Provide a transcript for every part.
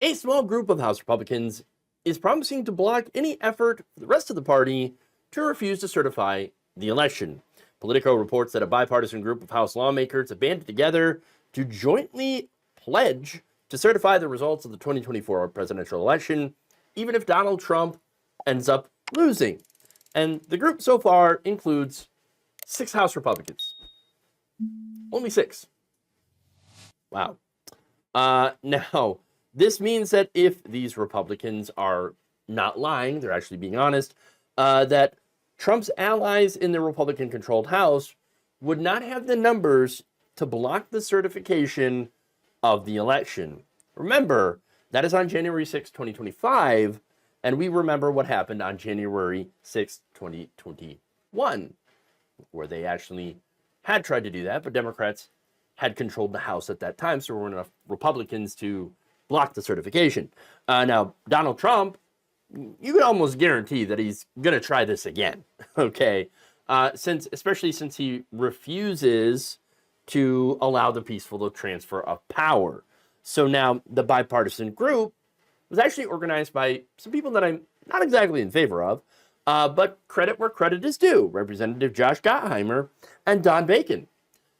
A small group of House Republicans is promising to block any effort for the rest of the party to refuse to certify the election. Politico reports that a bipartisan group of House lawmakers have banded together to jointly pledge to certify the results of the 2024 presidential election, even if Donald Trump ends up losing. And the group so far includes 6 House Republicans. Only 6. Wow. Now, this means that if these Republicans are not lying, they're actually being honest, that Trump's allies in the Republican-controlled House would not have the numbers to block the certification of the election. Remember, that is on January 6, 2025, and we remember what happened on January 6, 2021, where they actually had tried to do that, but Democrats had controlled the House at that time, so there weren't enough Republicans to block the certification. Now, Donald Trump, you can almost guarantee that he's going to try this again, okay? Especially since he refuses to allow the peaceful transfer of power. So now the bipartisan group was actually organized by some people that I'm not exactly in favor of, but credit where credit is due. Representative Josh Gottheimer and Don Bacon.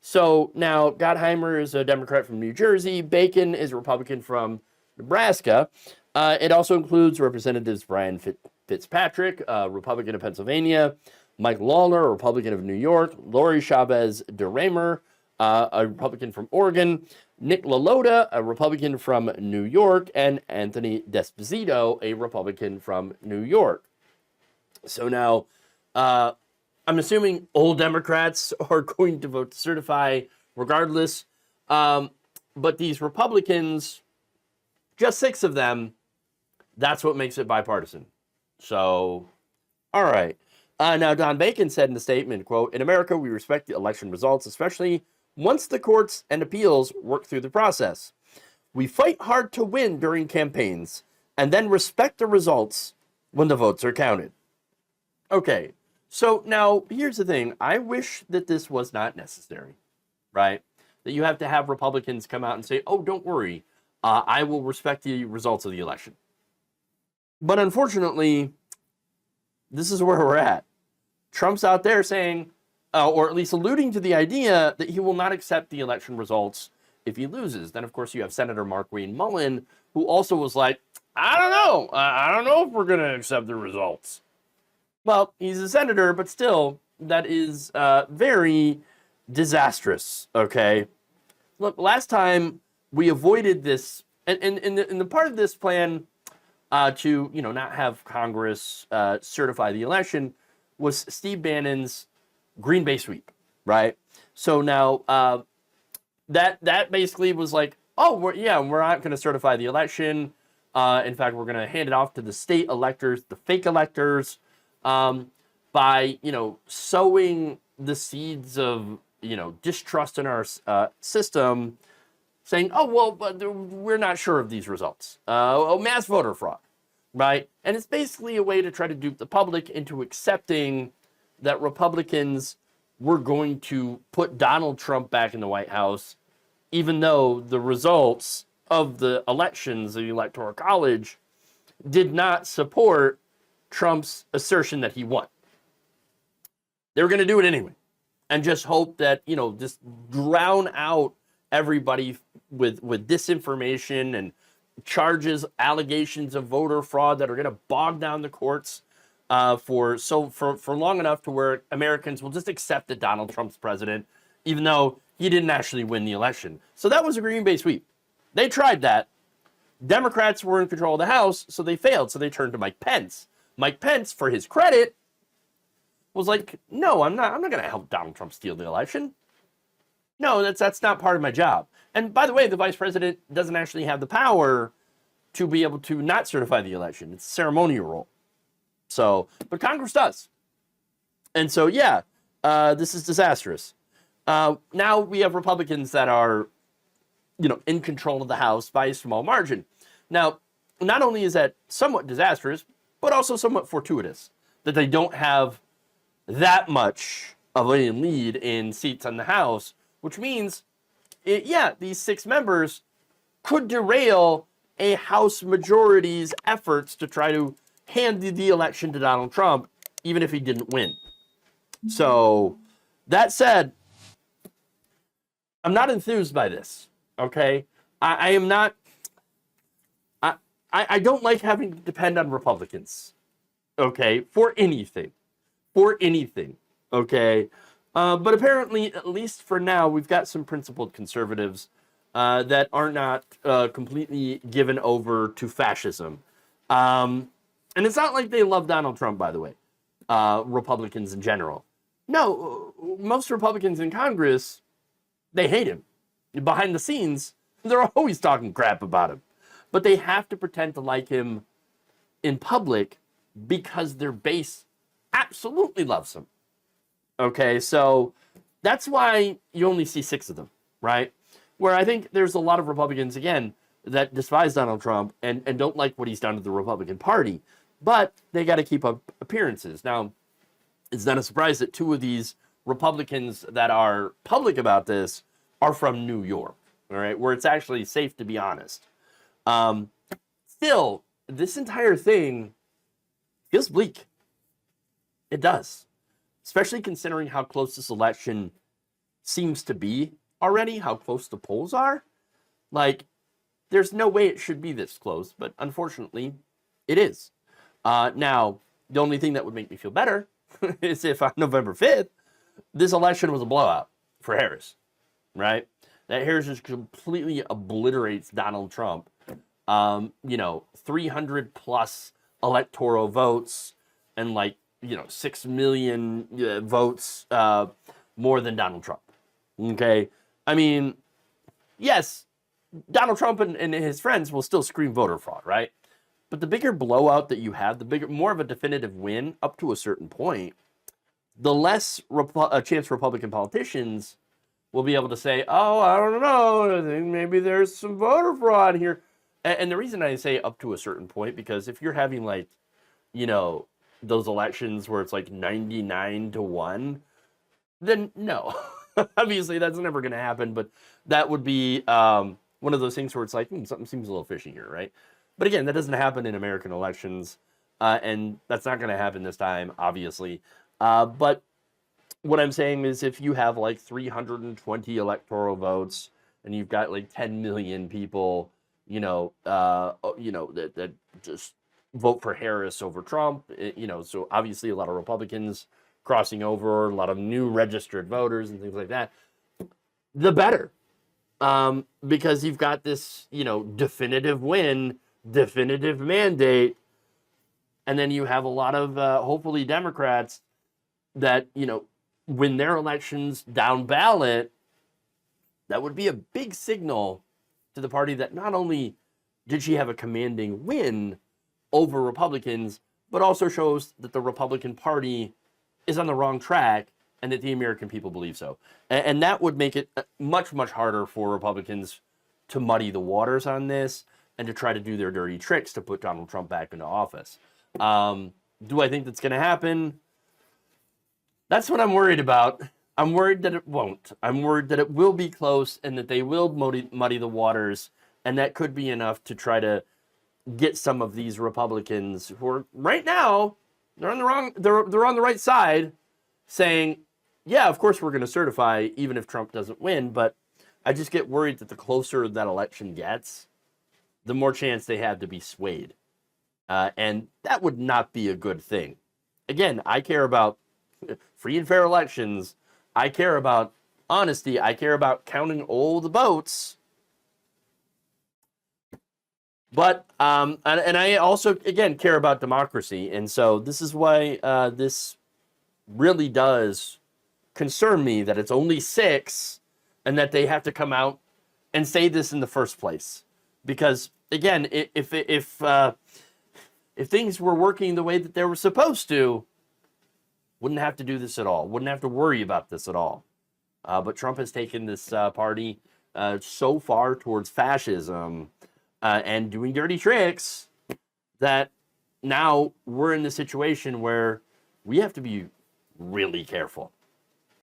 So now Gottheimer is a Democrat from New Jersey. Bacon is a Republican from Nebraska. It also includes Representatives Brian Fitzpatrick, a Republican of Pennsylvania, Mike Lawler, a Republican of New York, Lori Chavez DeRaymer, a Republican from Oregon, Nick LaLota, a Republican from New York, and Anthony D'Esposito, a Republican from New York. So now, I'm assuming all Democrats are going to vote to certify regardless. But these Republicans, just 6 of them, that's what makes it bipartisan. So, all right. Now, Don Bacon said in the statement, quote, "In America, we respect the election results, especially once the courts and appeals work through the process. We fight hard to win during campaigns and then respect the results when the votes are counted." Okay. So now, here's the thing. I wish that this was not necessary, right? That you have to have Republicans come out and say, oh, don't worry, I will respect the results of the election. But unfortunately, this is where we're at. Trump's out there saying, or at least alluding to the idea that he will not accept the election results if he loses. Then, of course, you have Senator Markwayne Mullin, who also was like, I don't know. I don't know if we're going to accept the results. Well, he's a senator, but still, that is very disastrous, okay? Look, last time we avoided this, and in the part of this plan to, not have Congress certify the election was Steve Bannon's Green Bay sweep, right? So now that basically was like, oh, we're not going to certify the election. In fact, we're going to hand it off to the state electors, the fake electors, by, sowing the seeds of, distrust in our system, saying, oh, well, but we're not sure of these results. Mass voter fraud, right? And it's basically a way to try to dupe the public into accepting that Republicans were going to put Donald Trump back in the White House, even though the results of the elections, the Electoral College, did not support Trump's assertion that he won. They were going to do it anyway and just hope that, just drown out everybody with disinformation and charges, allegations of voter fraud that are going to bog down the courts for long enough to where Americans will just accept that Donald Trump's president, even though he didn't actually win the election. So that was a Green Bay sweep. They tried that. Democrats were in control of the House, so they failed. So they turned to Mike Pence. Mike Pence, for his credit, was like, no, I'm not going to help Donald Trump steal the election. No, that's not part of my job. And by the way, the vice president doesn't actually have the power to be able to not certify the election. It's a ceremonial role. So, but Congress does. And so, this is disastrous. Now we have Republicans that are, in control of the House by a small margin. Now, not only is that somewhat disastrous, but also somewhat fortuitous that they don't have that much of a lead in seats on the House, which means, these 6 members could derail a House majority's efforts to try to hand the election to Donald Trump, even if he didn't win. So, that said, I'm not enthused by this, okay? I am not, I don't like having to depend on Republicans, okay, for anything, okay? But apparently, at least for now, we've got some principled conservatives that are not completely given over to fascism. And it's not like they love Donald Trump, by the way, Republicans in general. No, most Republicans in Congress, they hate him. Behind the scenes, they're always talking crap about him. But they have to pretend to like him in public because their base absolutely loves him. Okay, so that's why you only see 6 of them, right? Where I think there's a lot of Republicans, again, that despise Donald Trump and don't like what he's done to the Republican Party. But they got to keep up appearances. Now, it's not a surprise that 2 of these Republicans that are public about this are from New York, all right, where it's actually safe to be honest. Still, this entire thing feels bleak. It does. Especially considering how close this election seems to be already, how close the polls are. Like, there's no way it should be this close, but unfortunately, it is. Now, the only thing that would make me feel better is if on November 5th, this election was a blowout for Harris, right? That Harris just completely obliterates Donald Trump. 300 plus electoral votes and 6 million votes more than Donald Trump. Okay? I mean, yes, Donald Trump and his friends will still scream voter fraud, right? But the bigger blowout that you have, more of a definitive win up to a certain point, the less a chance Republican politicians will be able to say, oh, I don't know, I think maybe there's some voter fraud here. And the reason I say up to a certain point, because if you're having those elections where it's 99-1, then no. Obviously, that's never going to happen, but that would be one of those things where it's something seems a little fishy here, right? But again, that doesn't happen in American elections, and that's not going to happen this time, obviously. But what I'm saying is if you have 320 electoral votes and you've got 10 million people, that just vote for Harris over Trump, so obviously a lot of Republicans crossing over, a lot of new registered voters and things like that, the better. Because you've got this, definitive win, definitive mandate, and then you have a lot of, hopefully, Democrats that, win their elections down ballot. That would be a big signal to the party that not only did she have a commanding win over Republicans, but also shows that the Republican Party is on the wrong track and that the American people believe so. And that would make it much, much harder for Republicans to muddy the waters on this and to try to do their dirty tricks to put Donald Trump back into office. Do I think that's going to happen? That's what I'm worried about. I'm worried that it won't. I'm worried that it will be close and that they will muddy the waters, and that could be enough to try to get some of these Republicans who are right now they're on the right side, saying, yeah, of course we're going to certify even if Trump doesn't win. But I just get worried that the closer that election gets, the more chance they have to be swayed, and that would not be a good thing. Again, I care about free and fair elections. I care about honesty. I care about counting all the votes. But, and I also, again, care about democracy. And so this is why this really does concern me, that it's only 6 and that they have to come out and say this in the first place. Because, again, if things were working the way that they were supposed to, wouldn't have to do this at all. Wouldn't have to worry about this at all. But Trump has taken this party so far towards fascism and doing dirty tricks that now we're in the situation where we have to be really careful.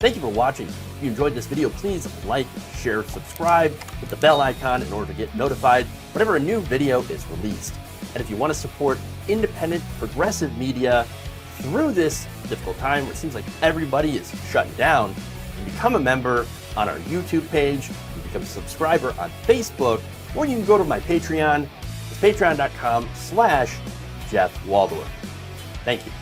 Thank you for watching. If you enjoyed this video, please like, share, subscribe with the bell icon in order to get notified whenever a new video is released. And if you want to support independent, progressive media through this difficult time where it seems like everybody is shutting down, you can become a member on our YouTube page, you can become a subscriber on Facebook, or you can go to my Patreon. It's patreon.com/Jeff Waldorf. Thank you.